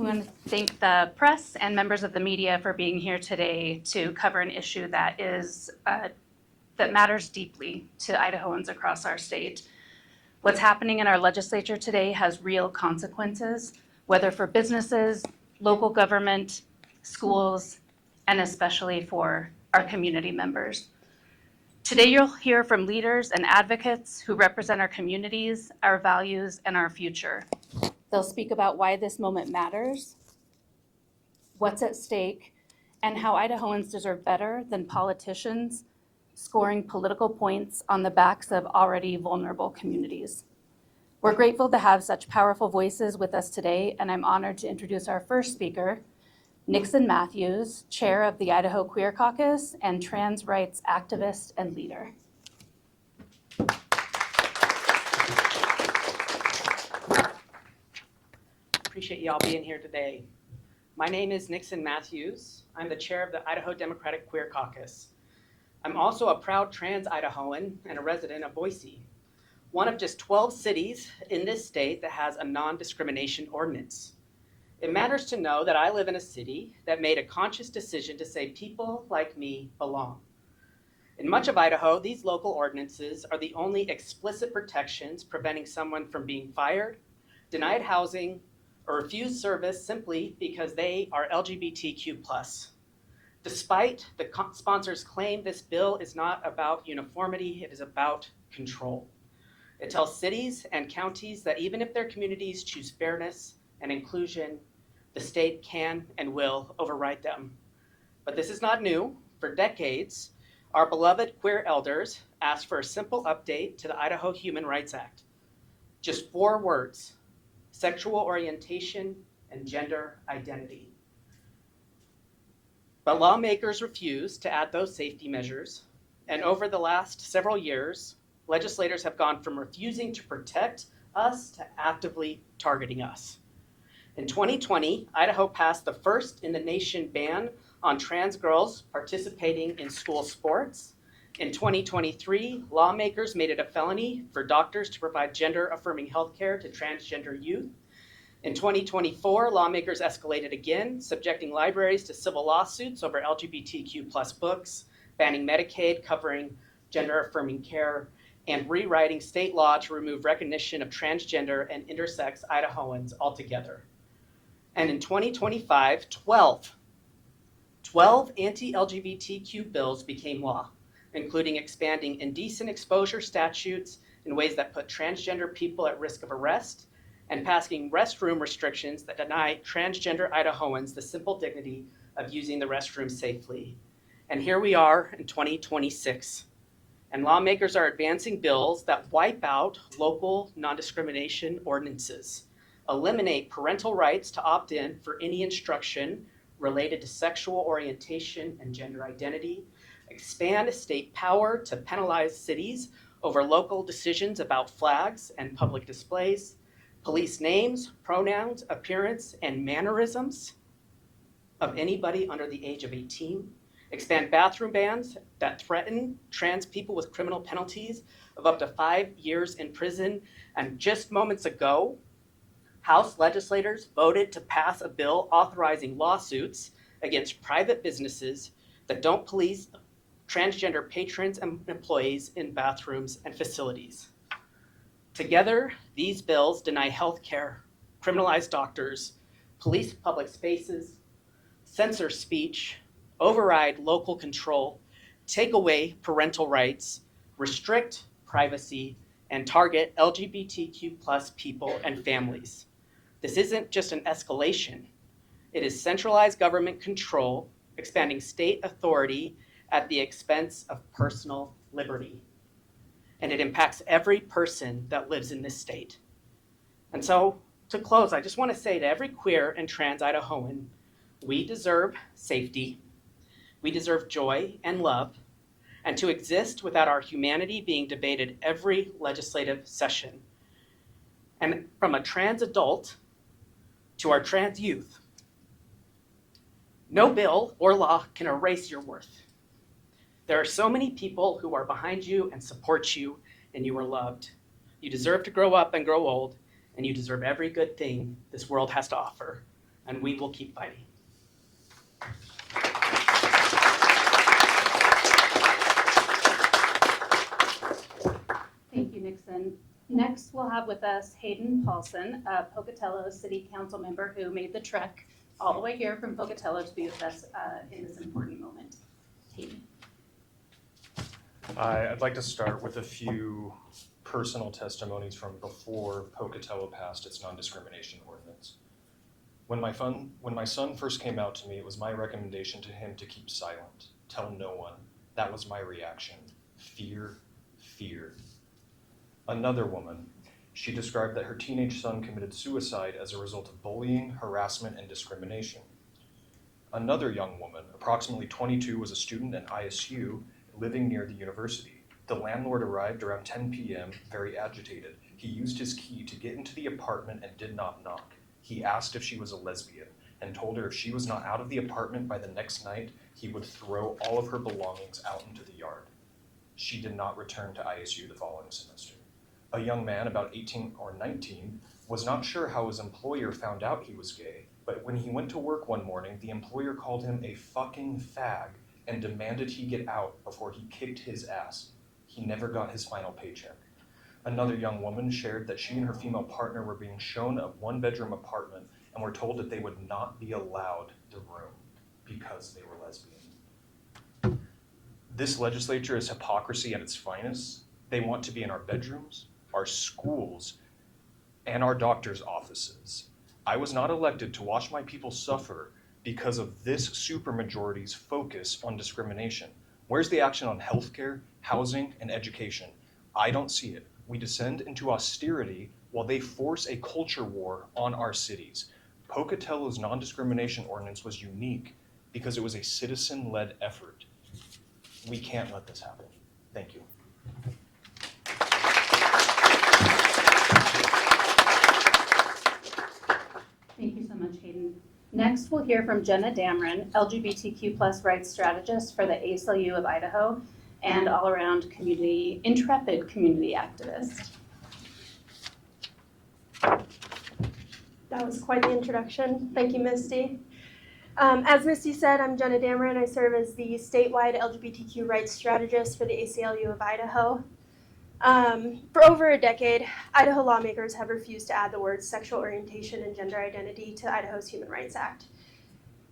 We want to thank the press and members of the media for being here today to cover an issue that matters deeply to Idahoans across our state. What's happening in our legislature today has real consequences, whether for businesses, local government, schools, and especially for our community members. Today, you'll hear from leaders and advocates who represent our communities, our values, and our future. They'll speak about why this moment matters, what's at stake, and how Idahoans deserve better than politicians scoring political points on the backs of already vulnerable communities. We're grateful to have such powerful voices with us today, and I'm honored to introduce our first speaker, Nixon Matthews, chair of the Idaho Queer Caucus and trans rights activist and leader. Appreciate y'all being here today. My name is Nixon Matthews. I'm the chair of the Idaho Democratic Queer Caucus. I'm also a proud trans Idahoan and a resident of Boise, one of just 12 cities in this state that has a non-discrimination ordinance. It matters to know that I live in a city that made a conscious decision to say people like me belong. In much of Idaho, these local ordinances are the only explicit protections preventing someone from being fired, denied housing, or refused service simply because they are LGBTQ+. Despite the sponsor's claim, this bill is not about uniformity, it is about control. It tells cities and counties that even if their communities choose fairness and inclusion, the state can and will override them. But this is not new. For decades, our beloved queer elders asked for a simple update to the Idaho Human Rights Act. Just 4 words: sexual orientation and gender identity. But lawmakers refused to add those safety measures, and over the last several years, legislators have gone from refusing to protect us to actively targeting us. In 2020, Idaho passed the first in the nation ban on trans girls participating in school sports. In 2023, lawmakers made it a felony for doctors to provide gender-affirming healthcare to transgender youth. In 2024, lawmakers escalated again, subjecting libraries to civil lawsuits over LGBTQ+ books, banning Medicaid covering gender-affirming care, and rewriting state law to remove recognition of transgender and intersex Idahoans altogether. And in 2025, 12 anti-LGBTQ bills became law, including expanding indecent exposure statutes in ways that put transgender people at risk of arrest, and passing restroom restrictions that deny transgender Idahoans the simple dignity of using the restroom safely. And here we are in 2026, and lawmakers are advancing bills that wipe out local non-discrimination ordinances, eliminate parental rights to opt in for any instruction related to sexual orientation and gender identity, expand state power to penalize cities over local decisions about flags and public displays, police names, pronouns, appearance, and mannerisms of anybody under the age of 18, expand bathroom bans that threaten trans people with criminal penalties of up to 5 years in prison. And just moments ago, House legislators voted to pass a bill authorizing lawsuits against private businesses that don't police transgender patrons and employees in bathrooms and facilities. Together, these bills deny health care, criminalize doctors, police public spaces, censor speech, override local control, take away parental rights, restrict privacy, and target LGBTQ+ people and families. This isn't just an escalation. It is centralized government control, expanding state authority at the expense of personal liberty. And it impacts every person that lives in this state. And so, to close, I just want to say to every queer and trans Idahoan, we deserve safety, we deserve joy and love, and to exist without our humanity being debated every legislative session. And from a trans adult to our trans youth, no bill or law can erase your worth. There are so many people who are behind you and support you, and you are loved. You deserve to grow up and grow old, and you deserve every good thing this world has to offer. and we will keep fighting. Thank you, Nixon. Next, we'll have with us Hayden Pollson, a Pocatello City Council member who made the trek all the way here from Pocatello to be with us in this important moment. Hayden. I'd like to start with a few personal testimonies from before Pocatello passed its non-discrimination ordinance. When my son first came out to me, it was my recommendation to him to keep silent, tell no one. That was my reaction. Fear, fear. Another woman, she described that her teenage son committed suicide as a result of bullying, harassment, and discrimination. Another young woman, approximately 22, was a student at ISU living near the university. The landlord arrived around 10 p.m., very agitated. He used his key to get into the apartment and did not knock. He asked if she was a lesbian and told her if she was not out of the apartment by the next night, he would throw all of her belongings out into the yard. She did not return to ISU the following semester. A young man, about 18 or 19, was not sure how his employer found out he was gay, but when he went to work one morning, the employer called him a fucking fag and demanded he get out before he kicked his ass. He never got his final paycheck. Another young woman shared that she and her female partner were being shown a one-bedroom apartment and were told that they would not be allowed the room because they were lesbian. This legislature is hypocrisy at its finest. They want to be in our bedrooms, our schools, and our doctors' offices. I was not elected to watch my people suffer because of this supermajority's focus on discrimination. Where's the action on healthcare, housing, and education? I don't see it. We descend into austerity while they force a culture war on our cities. Pocatello's non-discrimination ordinance was unique because it was a citizen-led effort. We can't let this happen. Thank you. Thank you so much, Hayden. Next, we'll hear from Jenna Damron, LGBTQ+ rights strategist for the ACLU of Idaho and all-around intrepid community activist. That was quite the introduction. Thank you, Misty. As Misty said, I'm Jenna Damron. I serve as the statewide LGBTQ rights strategist for the ACLU of Idaho. For over a decade, Idaho lawmakers have refused to add the words sexual orientation and gender identity to Idaho's Human Rights Act.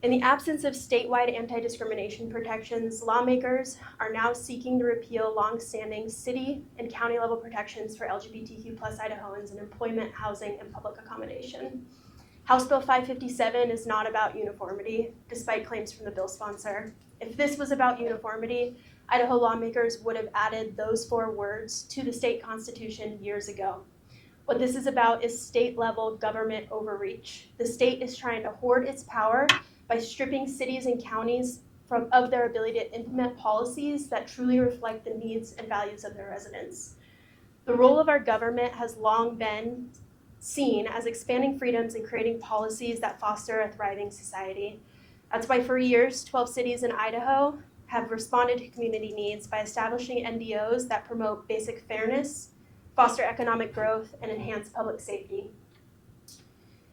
In the absence of statewide anti-discrimination protections, lawmakers are now seeking to repeal long-standing city and county-level protections for LGBTQ+ Idahoans in employment, housing, and public accommodation. House Bill 557 is not about uniformity, despite claims from the bill sponsor. If this was about uniformity, Idaho lawmakers would have added those 4 words to the state constitution years ago. What this is about is state-level government overreach. The state is trying to hoard its power by stripping cities and counties of their ability to implement policies that truly reflect the needs and values of their residents. The role of our government has long been seen as expanding freedoms and creating policies that foster a thriving society. That's why for years, 12 cities in Idaho have responded to community needs by establishing NDOs that promote basic fairness, foster economic growth, and enhance public safety.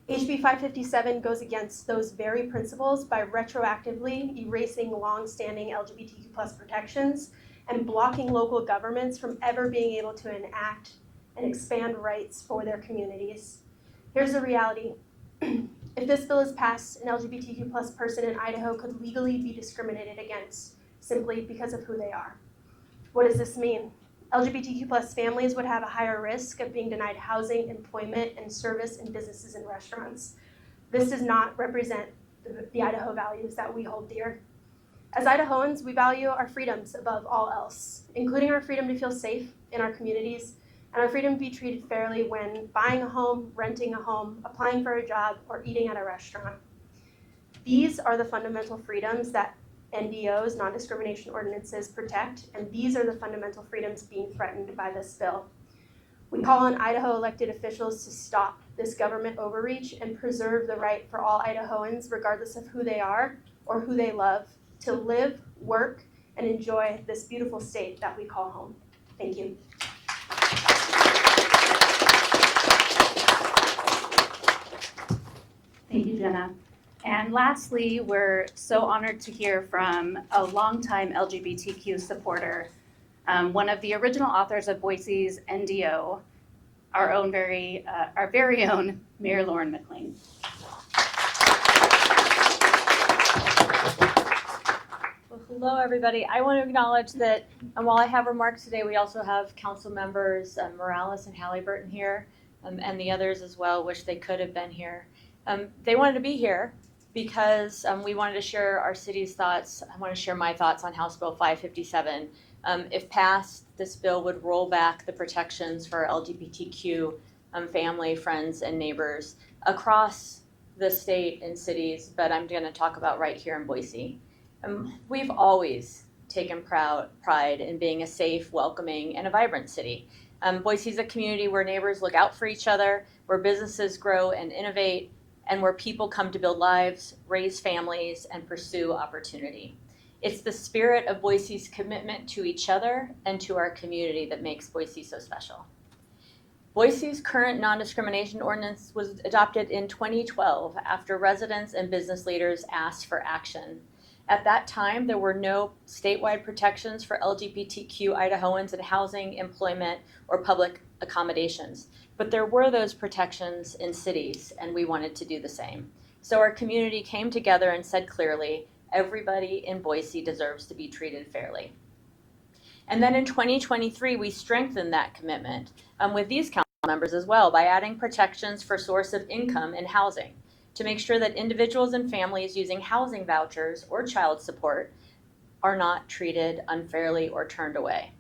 HB 557 goes against those very principles by retroactively erasing long-standing LGBTQ+ protections and blocking local governments from ever being able to enact and expand rights for their communities. Here's the reality. If this bill is passed, an LGBTQ+ person in Idaho could legally be discriminated against simply because of who they are. What does this mean? LGBTQ+ families would have a higher risk of being denied housing, employment, and service in businesses and restaurants. This does not represent the Idaho values that we hold dear. As Idahoans, we value our freedoms above all else, including our freedom to feel safe in our communities and our freedom to be treated fairly when buying a home, renting a home, applying for a job, or eating at a restaurant. These are the fundamental freedoms that NDOs, non-discrimination ordinances, protect, and these are the fundamental freedoms being threatened by this bill. We call on Idaho elected officials to stop this government overreach and preserve the right for all Idahoans, regardless of who they are or who they love, to live, work, and enjoy this beautiful state that we call home. Thank you. Thank you, Jenna. And lastly, we're so honored to hear from a longtime LGBTQ supporter, one of the original authors of Boise's NDO, our very own Mayor Lauren McClean. Well, hello, everybody. I want to acknowledge that while I have remarks today, we also have council members Morales and Halliburton here, and the others as well. Wish they could have been here. They wanted to be here because we wanted to share our city's thoughts. I want to share my thoughts on House Bill 557. If passed, this bill would roll back the protections for LGBTQ family, friends, and neighbors across the state and cities, but I'm going to talk about right here in Boise. We've always taken pride in being a safe, welcoming, and a vibrant city. Boise is a community where neighbors look out for each other, where businesses grow and innovate, and where people come to build lives, raise families, and pursue opportunity. It's the spirit of Boise's commitment to each other and to our community that makes Boise so special. Boise's current non-discrimination ordinance was adopted in 2012 after residents and business leaders asked for action. At that time, there were no statewide protections for LGBTQ Idahoans in housing, employment, or public accommodations. But there were those protections in cities, and we wanted to do the same. So our community came together and said clearly, everybody in Boise deserves to be treated fairly. And then in 2023, we strengthened that commitment with these council members as well by adding protections for source of income in housing to make sure that individuals and families using housing vouchers or child support are not treated unfairly or turned away.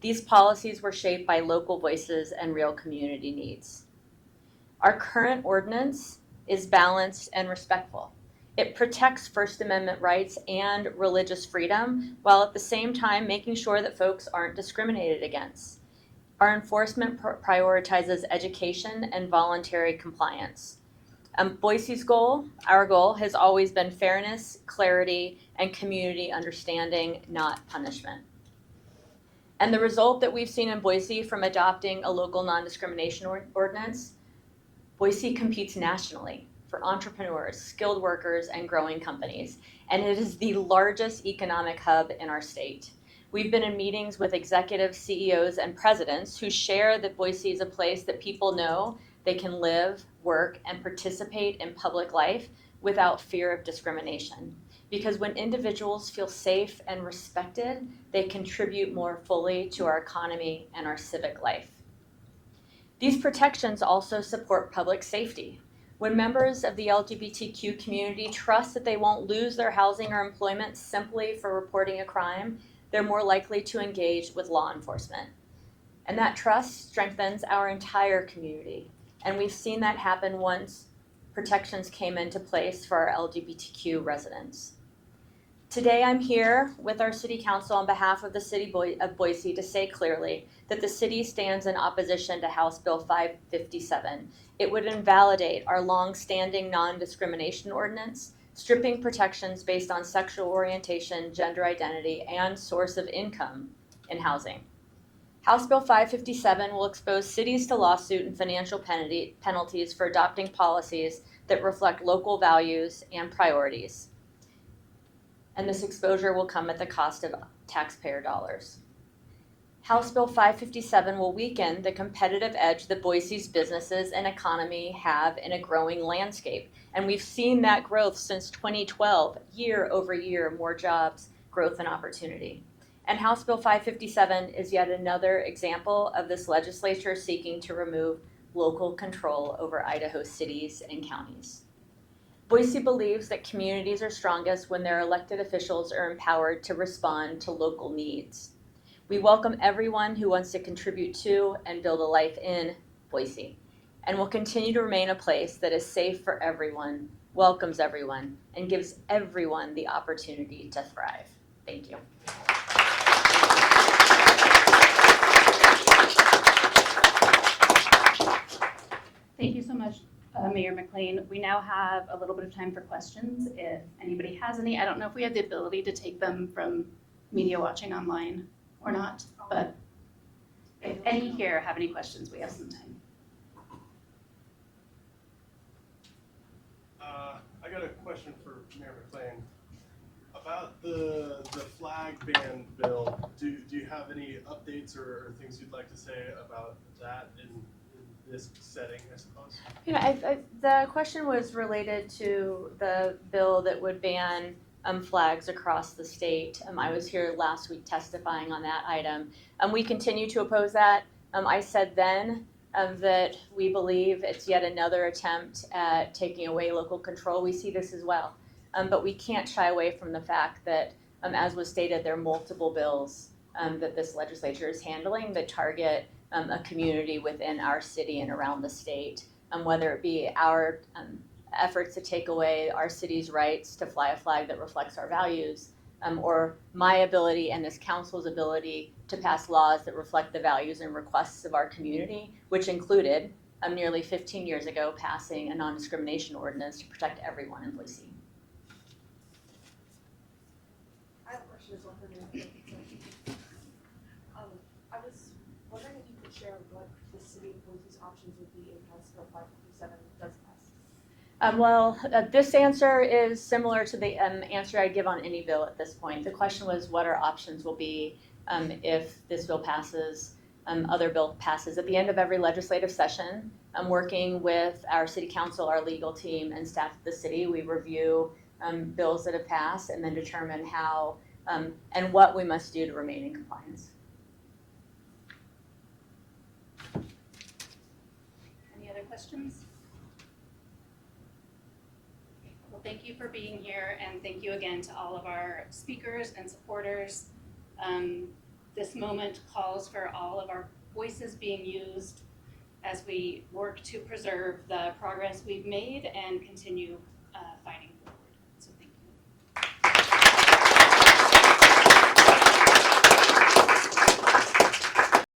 These policies were shaped by local voices and real community needs. Our current ordinance is balanced and respectful. It protects First Amendment rights and religious freedom, while at the same time making sure that folks aren't discriminated against. Our enforcement prioritizes education and voluntary compliance. Boise's goal, our goal, has always been fairness, clarity, and community understanding, not punishment. And the result that we've seen in Boise from adopting a local non-discrimination ordinance, Boise competes nationally for entrepreneurs, skilled workers, and growing companies. And it is the largest economic hub in our state. We've been in meetings with executives, CEOs, and presidents who share that Boise is a place that people know they can live, work, and participate in public life without fear of discrimination. Because when individuals feel safe and respected, they contribute more fully to our economy and our civic life. These protections also support public safety. When members of the LGBTQ community trust that they won't lose their housing or employment simply for reporting a crime, they're more likely to engage with law enforcement. And that trust strengthens our entire community. And we've seen that happen once protections came into place for our LGBTQ residents. Today I'm here with our City Council on behalf of the City of Boise to say clearly that the city stands in opposition to House Bill 557. It would invalidate our long-standing non-discrimination ordinance, stripping protections based on sexual orientation, gender identity, and source of income in housing. House Bill 557 will expose cities to lawsuit and financial penalties for adopting policies that reflect local values and priorities. And this exposure will come at the cost of taxpayer dollars. House Bill 557 will weaken the competitive edge that Boise's businesses and economy have in a growing landscape. And we've seen that growth since 2012, year over year, more jobs, growth, and opportunity. And House Bill 557 is yet another example of this legislature seeking to remove local control over Idaho cities and counties. Boise believes that communities are strongest when their elected officials are empowered to respond to local needs. We welcome everyone who wants to contribute to and build a life in Boise, and will continue to remain a place that is safe for everyone, welcomes everyone, and gives everyone the opportunity to thrive. Thank you. Thank you so much, Mayor McClean. We now have a little bit of time for questions. If anybody has any, I don't know if we have the ability to take them from media watching online or not, but if any here have any questions, we have some time. I got a question Mayor McClean. About the flag ban bill, do you have any updates or things you'd like to say about that in this setting, I suppose? The question was related to the bill that would ban flags across the state. I was here last week testifying on that item. We continue to oppose that. I said then that we believe it's yet another attempt at taking away local control. We see this as well. But we can't shy away from the fact that, as was stated, there are multiple bills that this legislature is handling that target a community within our city and around the state, whether it be our efforts to take away our city's rights to fly a flag that reflects our values, or my ability and this council's ability to pass laws that reflect the values and requests of our community, which included nearly 15 years ago passing a non-discrimination ordinance to protect everyone in Boise. I have a question as well for you. I was wondering if you could share what the city of Boise's options would be if House Bill 557 does pass. This answer is similar to the answer I'd give on any bill at this point. The question was what our options will be if this bill passes, other bill passes. At the end of every legislative session, I'm working with our city council, our legal team, and staff of the city. We review bills that have passed and then determine how and what we must do to remain in compliance. Any other questions? Well, thank you for being here, and thank you again to all of our speakers and supporters. This moment calls for all of our voices being used as we work to preserve the progress we've made and continue